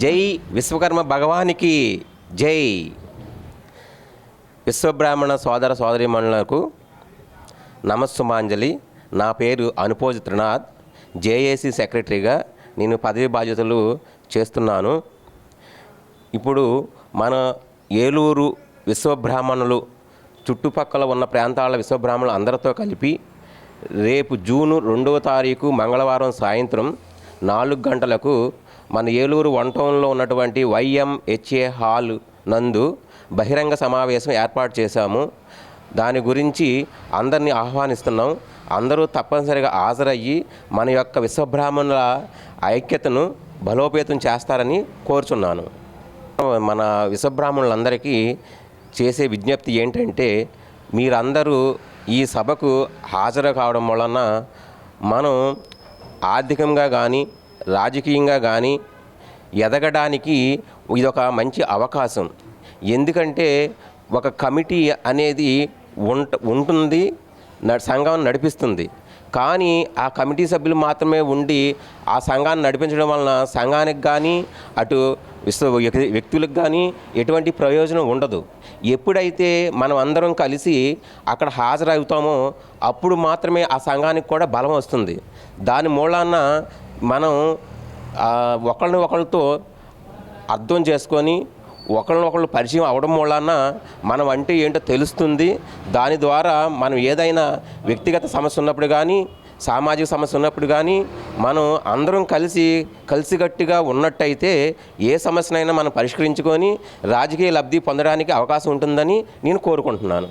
జై విశ్వకర్మ భగవానికి జై. విశ్వబ్రాహ్మణ సోదర సోదరీమణులకు నమస్సుమాంజలి. నా పేరు అనుపోజ్ త్రినాథ్. జేఏసీ సెక్రటరీగా నేను పదవి బాధ్యతలు చేస్తున్నాను. ఇప్పుడు మన ఏలూరు విశ్వబ్రాహ్మణులు, చుట్టుపక్కల ఉన్న ప్రాంతాల విశ్వబ్రాహ్మణులు అందరితో కలిపి రేపు జూన్ 2వ తారీఖు మంగళవారం సాయంత్రం 4 గంటలకు మన ఏలూరు వన్ టౌన్లో ఉన్నటువంటి YMHA హాల్ నందు బహిరంగ సమావేశం ఏర్పాటు చేశాము. దాని గురించి అందరినీ ఆహ్వానిస్తున్నాం. అందరూ తప్పనిసరిగా హాజరయ్యి మన యొక్క విశ్వబ్రాహ్మణుల ఐక్యతను బలోపేతం చేస్తారని కోరుచున్నాను. మన విశ్వబ్రాహ్మణులందరికీ చేసే విజ్ఞప్తి ఏంటంటే, మీరందరూ ఈ సభకు హాజరు కావడం వలన మనం ఆర్థికంగా కానీ రాజకీయంగా కానీ ఎదగడానికి ఇదొక మంచి అవకాశం. ఎందుకంటే ఒక కమిటీ అనేది ఉంటుంది, సంఘాన్ని నడిపిస్తుంది. కానీ ఆ కమిటీ సభ్యులు మాత్రమే ఉండి ఆ సంఘాన్ని నడిపించడం వలన సంఘానికి కానీ అటు వ్యక్తులకు కానీ ఎటువంటి ప్రయోజనం ఉండదు. ఎప్పుడైతే మనం అందరం కలిసి అక్కడ హాజరవుతామో అప్పుడు మాత్రమే ఆ సంఘానికి కూడా బలం వస్తుంది. దాని మూలాన మనం ఒకళ్ళతో అర్థం చేసుకొని ఒకళ్ళనొకళ్ళు పరిచయం అవడం మూలాన మనం అంటే ఏంటో తెలుస్తుంది. దాని ద్వారా మనం ఏదైనా వ్యక్తిగత సమస్య ఉన్నప్పుడు కానీ సామాజిక సమస్య ఉన్నప్పుడు కానీ మనం అందరం కలిసికట్టుగా ఉన్నట్టయితే ఏ సమస్యనైనా మనం పరిష్కరించుకొని రాజకీయ లబ్ధి పొందడానికి అవకాశం ఉంటుందని నేను కోరుకుంటున్నాను.